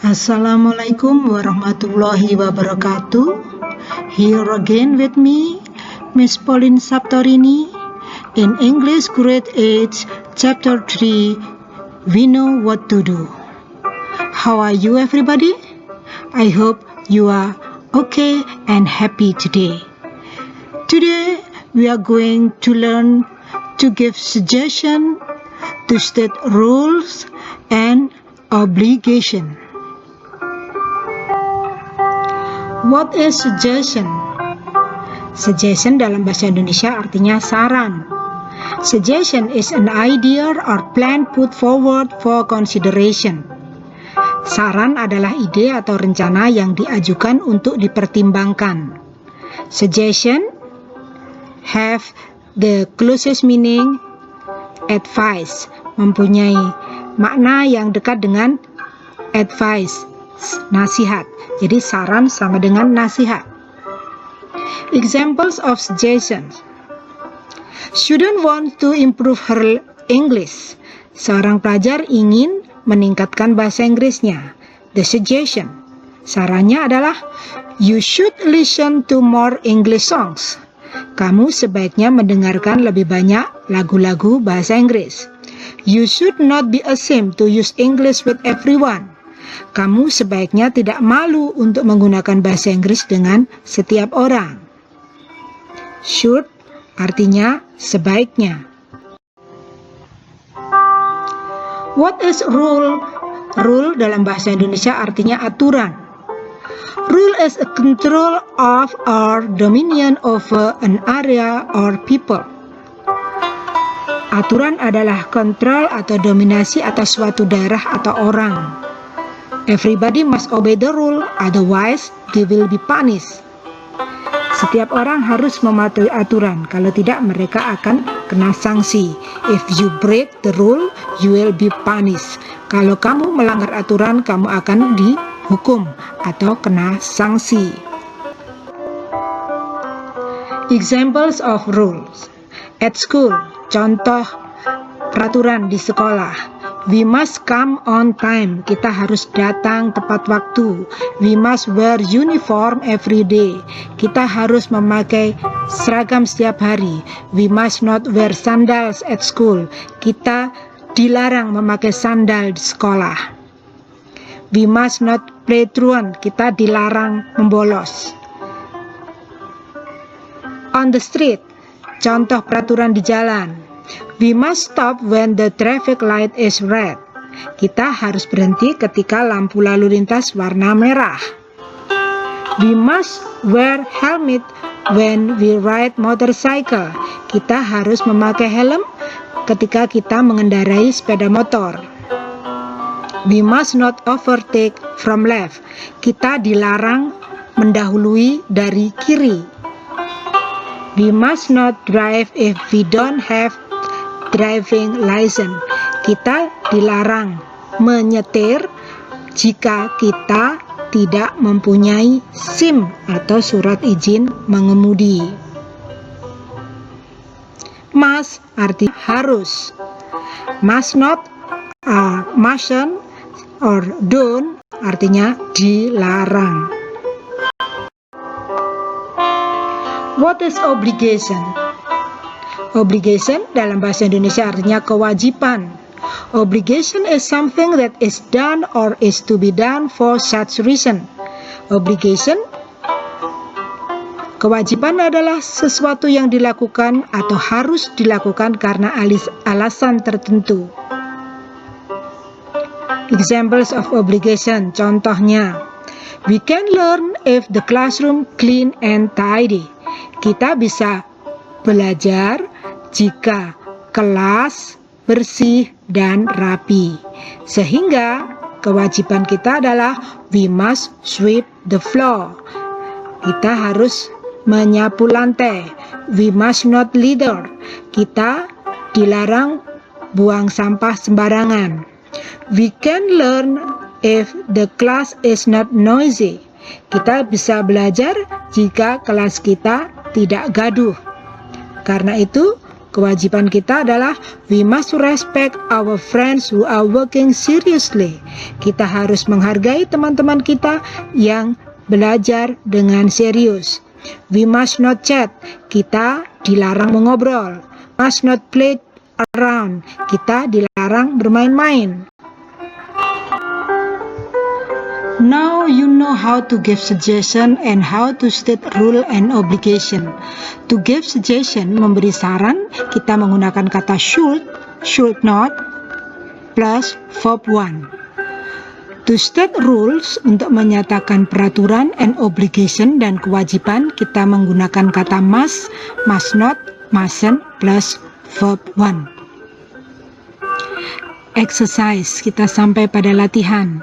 Assalamualaikum warahmatullahi wabarakatuh. Here again with me, Miss Pauline Saptorini, in English Grade 8, Chapter 3, We Know What to Do. How are you everybody? I hope you are okay and happy today. Today we are going to learn to give suggestion, to state rules and obligation. What is suggestion? Suggestion dalam bahasa Indonesia artinya saran. Suggestion is an idea or plan put forward for consideration. Saran adalah ide atau rencana yang diajukan untuk dipertimbangkan. Suggestion have the closest meaning advice, mempunyai makna yang dekat dengan advice, nasihat. Jadi saran sama dengan nasihat. Examples of suggestions. Student want to improve her English. Seorang pelajar ingin meningkatkan bahasa Inggrisnya. The suggestion. Sarannya adalah you should listen to more English songs. Kamu sebaiknya mendengarkan lebih banyak lagu-lagu bahasa Inggris. You should not be ashamed to use English with everyone. Kamu sebaiknya tidak malu untuk menggunakan bahasa Inggris dengan setiap orang. Should artinya sebaiknya. What is rule? Rule dalam bahasa Indonesia artinya aturan. Rule is a control of or dominion over an area or people. Aturan adalah kontrol atau dominasi atas suatu daerah atau orang. Everybody must obey the rule, otherwise they will be punished. Setiap orang harus mematuhi aturan, kalau tidak mereka akan kena sanksi. If you break the rule, you will be punished. Kalau kamu melanggar aturan, kamu akan dihukum atau kena sanksi. Examples of rules. At school, contoh peraturan di sekolah. We must come on time. Kita harus datang tepat waktu. We must wear uniform every day. Kita harus memakai seragam setiap hari. We must not wear sandals at school. Kita dilarang memakai sandal di sekolah. We must not play truant. Kita dilarang membolos. On the street, contoh peraturan di jalan. We must stop when the traffic light is red. Kita harus berhenti ketika lampu lalu lintas warna merah. We must wear helmet when we ride motorcycle. Kita harus memakai helm ketika kita mengendarai sepeda motor. We must not overtake from left. Kita dilarang mendahului dari kiri. We must not drive if we don't have driving license. Kita dilarang menyetir jika kita tidak mempunyai SIM atau surat izin mengemudi. Must arti harus. Must not, mustn't, or don't artinya dilarang. What is obligation? Obligation dalam bahasa Indonesia artinya kewajiban. Obligation is something that is done or is to be done for such reason. Obligation, kewajiban adalah sesuatu yang dilakukan atau harus dilakukan karena alasan tertentu. Examples of obligation, contohnya, we can learn if the classroom clean and tidy. Kita bisa belajar jika kelas bersih dan rapi. Sehingga kewajiban kita adalah we must sweep the floor. Kita harus menyapu lantai. We must not litter. Kita dilarang buang sampah sembarangan. We can learn if the class is not noisy. Kita bisa belajar jika kelas kita tidak gaduh. Karena itu, kewajiban kita adalah we must respect our friends who are working seriously. Kita harus menghargai teman-teman kita yang belajar dengan serius. We must not chat. Kita dilarang mengobrol. Must not play around. Kita dilarang bermain-main. Now you know how to give suggestion and how to state rule and obligation. To give suggestion, memberi saran, kita menggunakan kata should not, plus verb 1. To state rules, untuk menyatakan peraturan and obligation dan kewajiban, kita menggunakan kata must not, mustn't, plus verb 1. Exercise, kita sampai pada latihan.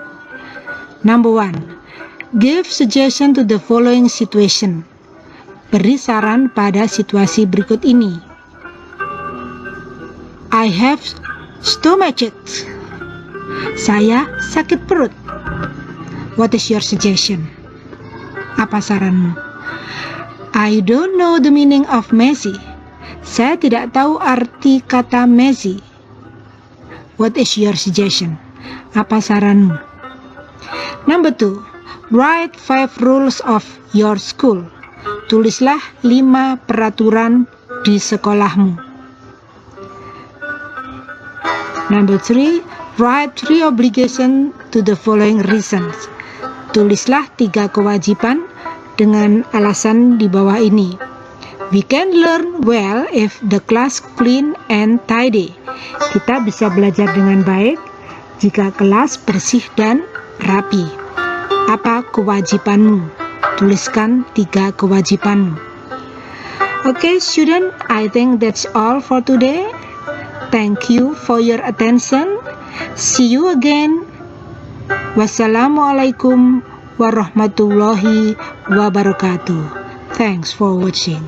Number 1. Give suggestion to the following situation. Beri saran pada situasi berikut ini. I have stomachache. Saya sakit perut. What is your suggestion? Apa saranmu? I don't know the meaning of messy. Saya tidak tahu arti kata messy. What is your suggestion? Apa saranmu? Number 2. Write 5 rules of your school. Tulislah 5 peraturan di sekolahmu. Number 3. Write 3 obligations to the following reasons. Tulislah 3 kewajiban dengan alasan di bawah ini. We can learn well if the class clean and tidy. Kita bisa belajar dengan baik jika kelas bersih dan rapi. Apa kewajibanmu? Tuliskan 3 kewajibanmu. Okay, student, I think that's all for today. Thank you for your attention. See you again. Wassalamualaikum warahmatullahi wabarakatuh. Thanks for watching.